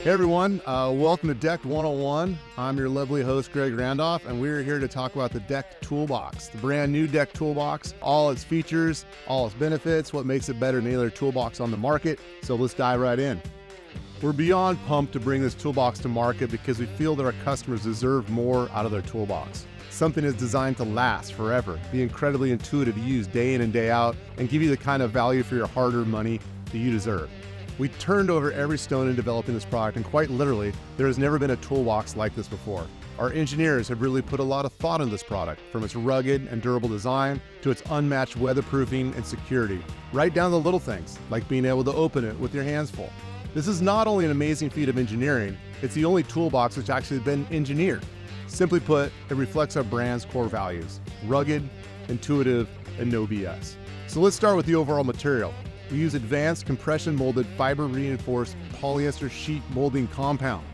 Hey everyone, welcome to Deck 101. I'm your lovely host, Greg Randolph, and we're here to talk about the Deck Toolbox, the brand new Deck Toolbox, all its features, all its benefits, what makes it better than any other toolbox on the market. So let's dive right in. We're beyond pumped to bring this toolbox to market because we feel that our customers deserve more out of their toolbox. Something is designed to last forever, be incredibly intuitive to use day in and day out, and give you the kind of value for your hard-earned money that you deserve. We turned over every stone in developing this product, and quite literally, there has never been a toolbox like this before. Our engineers have really put a lot of thought into this product, from its rugged and durable design to its unmatched weatherproofing and security, right down to the little things, like being able to open it with your hands full. This is not only an amazing feat of engineering, it's the only toolbox which actually has been engineered. Simply put, it reflects our brand's core values: rugged, intuitive, and no BS. So let's start with the overall material. We use advanced compression molded fiber reinforced polyester sheet molding compound.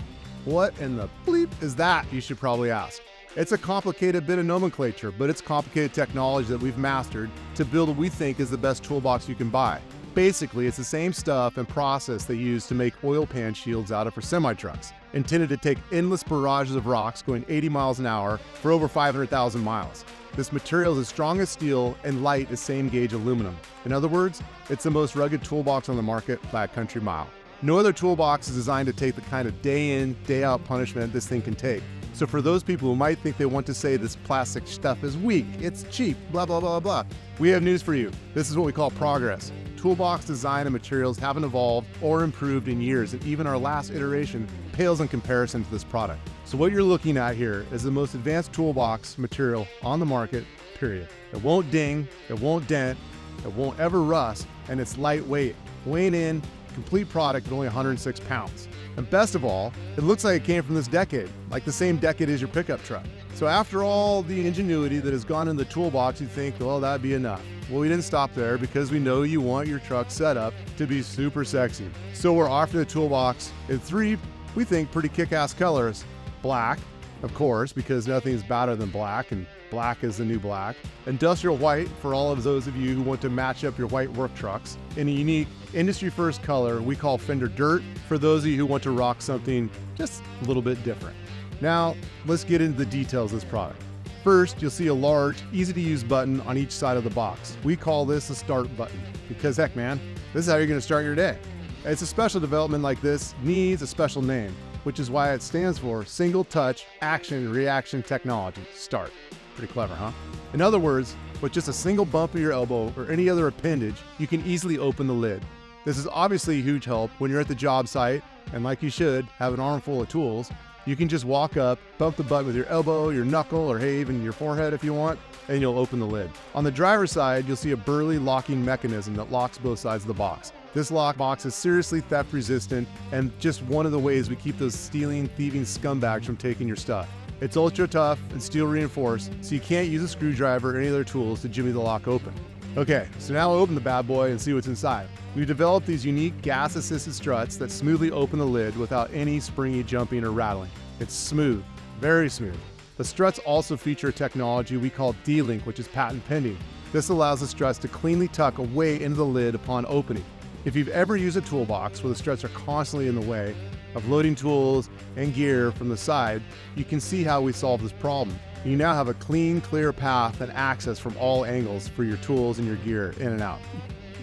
What in the bleep is that, you should probably ask? It's a complicated bit of nomenclature, but it's complicated technology that we've mastered to build what we think is the best toolbox you can buy. Basically, it's the same stuff and process they use to make oil pan shields out of for semi-trucks, intended to take endless barrages of rocks going 80 miles an hour for over 500,000 miles. This material is as strong as steel and light as same gauge aluminum. In other words, it's the most rugged toolbox on the market by a country mile. No other toolbox is designed to take the kind of day in, day out punishment this thing can take. So for those people who might think they want to say this plastic stuff is weak, it's cheap, blah, blah, blah, blah, we have news for you. This is what we call progress. Toolbox design and materials haven't evolved or improved in years, and even our last iteration pales in comparison to this product. So what you're looking at here is the most advanced toolbox material on the market, period. It won't ding, it won't dent, it won't ever rust, and it's lightweight, weighing in, complete product at only 106 pounds. And best of all, it looks like it came from this decade, like the same decade as your pickup truck. So after all the ingenuity that has gone in the toolbox, you think, well, that'd be enough. Well, we didn't stop there because we know you want your truck set up to be super sexy. So we're offering the toolbox in three, we think, pretty kick-ass colors. Black, of course, because nothing's better than black, and black is the new black. Industrial white, for all of those of you who want to match up your white work trucks. In a unique industry-first color we call Fender Dirt, for those of you who want to rock something just a little bit different. Now, let's get into the details of this product. First, you'll see a large, easy-to-use button on each side of the box. We call this a start button, because heck man, this is how you're going to start your day. It's a special development like this needs a special name, which is why it stands for Single Touch Action Reaction Technology, START. Pretty clever, huh? In other words, with just a single bump of your elbow or any other appendage, you can easily open the lid. This is obviously a huge help when you're at the job site, and like you should, have an armful of tools. You can just walk up, bump the button with your elbow, your knuckle, or hey, even your forehead if you want, and you'll open the lid. On the driver's side, you'll see a burly locking mechanism that locks both sides of the box. This lock box is seriously theft resistant and just one of the ways we keep those stealing, thieving scumbags from taking your stuff. It's ultra tough and steel reinforced, so you can't use a screwdriver or any other tools to jimmy the lock open. Okay, so now we'll open the bad boy and see what's inside. We've developed these unique gas-assisted struts that smoothly open the lid without any springy jumping or rattling. It's smooth, very smooth. The struts also feature a technology we call D-Link, which is patent pending. This allows the struts to cleanly tuck away into the lid upon opening. If you've ever used a toolbox where the struts are constantly in the way of loading tools and gear from the side, you can see how we solve this problem. You now have a clean, clear path and access from all angles for your tools and your gear in and out.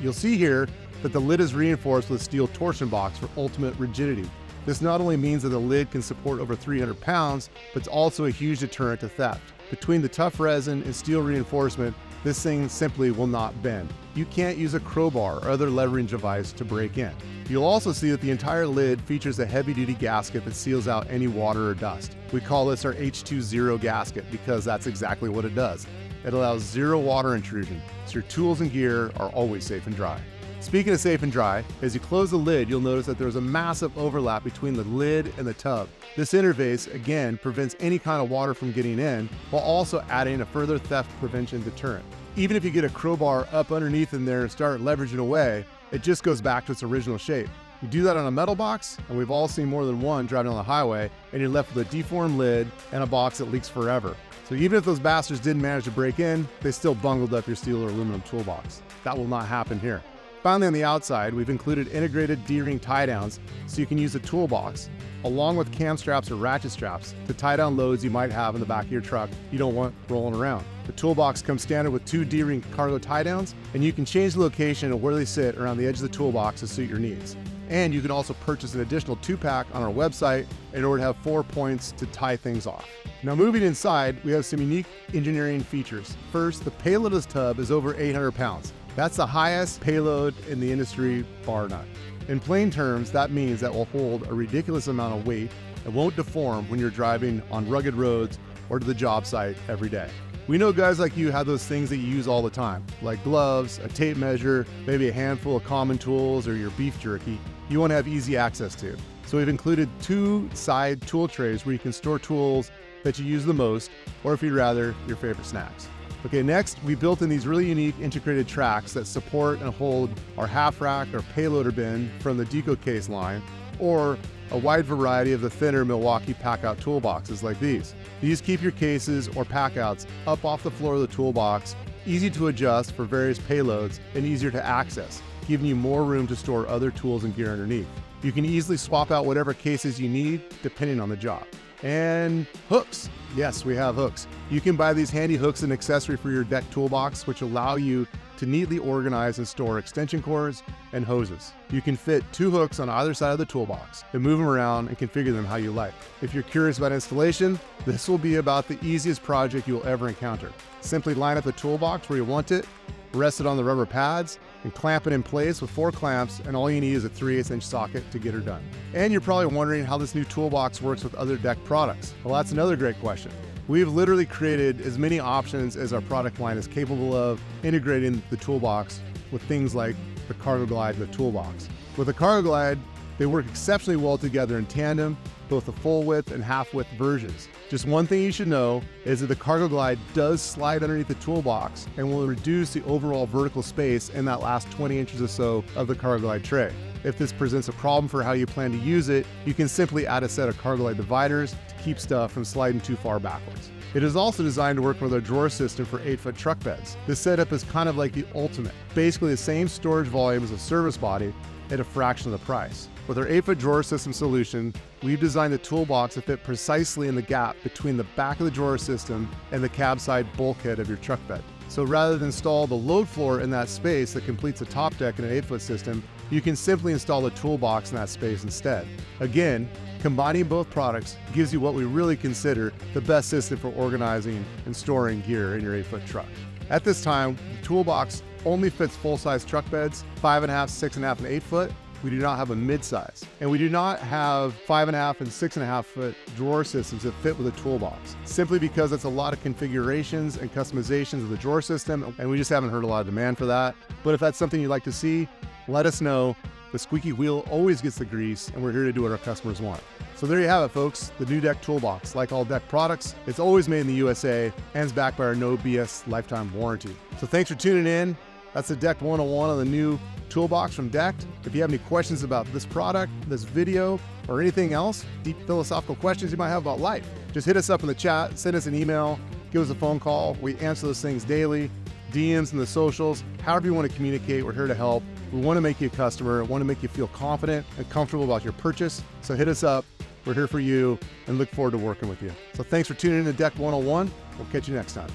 You'll see here that the lid is reinforced with a steel torsion box for ultimate rigidity. This not only means that the lid can support over 300 pounds, but it's also a huge deterrent to theft. Between the tough resin and steel reinforcement, this thing simply will not bend. You can't use a crowbar or other levering device to break in. You'll also see that the entire lid features a heavy-duty gasket that seals out any water or dust. We call this our H20 gasket because that's exactly what it does. It allows zero water intrusion, so your tools and gear are always safe and dry. Speaking of safe and dry, as you close the lid, you'll notice that there's a massive overlap between the lid and the tub. This interface, again, prevents any kind of water from getting in, while also adding a further theft prevention deterrent. Even if you get a crowbar up underneath in there and start leveraging away, it just goes back to its original shape. You do that on a metal box, and we've all seen more than one driving on the highway, and you're left with a deformed lid and a box that leaks forever. So even if those bastards didn't manage to break in, they still bungled up your steel or aluminum toolbox. That will not happen here. Finally, on the outside, we've included integrated D-ring tie downs so you can use the toolbox along with cam straps or ratchet straps to tie down loads you might have in the back of your truck you don't want rolling around. The toolbox comes standard with 2 D-ring cargo tie downs, and you can change the location of where they sit around the edge of the toolbox to suit your needs. And you can also purchase an additional 2-pack on our website in order to have 4 points to tie things off. Now moving inside, we have some unique engineering features. First, the payload of this tub is over 800 pounds. That's the highest payload in the industry, bar none. In plain terms, that means that will hold a ridiculous amount of weight and won't deform when you're driving on rugged roads or to the job site every day. We know guys like you have those things that you use all the time, like gloves, a tape measure, maybe a handful of common tools, or your beef jerky you want to have easy access to. So we've included 2 side tool trays where you can store tools that you use the most, or if you'd rather, your favorite snacks. Okay, next, we built in these really unique integrated tracks that support and hold our half rack or payloader bin from the Deco case line, or a wide variety of the thinner Milwaukee pack-out toolboxes like these. These keep your cases or pack-outs up off the floor of the toolbox, easy to adjust for various payloads, and easier to access, giving you more room to store other tools and gear underneath. You can easily swap out whatever cases you need depending on the job. And hooks. Yes, we have hooks. You can buy these handy hooks and accessory for your deck toolbox, which allow you to neatly organize and store extension cords and hoses. You can fit 2 hooks on either side of the toolbox and move them around and configure them how you like. If you're curious about installation, this will be about the easiest project you'll ever encounter. Simply line up the toolbox where you want it, rest it on the rubber pads, and clamp it in place with 4 clamps, and all you need is a 3/8" socket to get her done. And you're probably wondering how this new toolbox works with other deck products. Well, that's another great question. We've literally created as many options as our product line is capable of integrating the toolbox with things like the Cargo Glide and the toolbox. With the Cargo Glide, they work exceptionally well together in tandem, both the full width and half width versions. Just one thing you should know is that the Cargo Glide does slide underneath the toolbox and will reduce the overall vertical space in that last 20 inches or so of the Cargo Glide tray. If this presents a problem for how you plan to use it, you can simply add a set of Cargo Glide dividers to keep stuff from sliding too far backwards. It is also designed to work with a drawer system for 8-foot truck beds. This setup is kind of like the ultimate, basically the same storage volume as a service body at a fraction of the price. With our 8-foot drawer system solution, we've designed the toolbox to fit precisely in the gap between the back of the drawer system and the cab side bulkhead of your truck bed. So rather than install the load floor in that space that completes the top deck in an 8-foot system, you can simply install the toolbox in that space instead. Again, combining both products gives you what we really consider the best system for organizing and storing gear in your 8-foot truck. At this time, the toolbox only fits full-size truck beds, 5.5, 6.5, and 8-foot. We do not have a mid-size, and we do not have 5.5 and 6.5 foot drawer systems that fit with a toolbox, simply because it's a lot of configurations and customizations of the drawer system, and we just haven't heard a lot of demand for that. But if that's something you'd like to see, let us know. The squeaky wheel always gets the grease, and we're here to do what our customers want. So there you have it, folks, the new deck toolbox. Like all deck products, it's always made in the USA and is backed by our no BS lifetime warranty. So thanks for tuning in. That's the Deck 101 on the new toolbox from Decked. If you have any questions about this product, this video, or anything else, deep philosophical questions you might have about life, just hit us up in the chat, send us an email, give us a phone call. We answer those things daily, DMs and the socials, however you want to communicate, we're here to help. We want to make you a customer, want to make you feel confident and comfortable about your purchase. So hit us up. We're here for you and look forward to working with you. So thanks for tuning in to Deck 101. We'll catch you next time.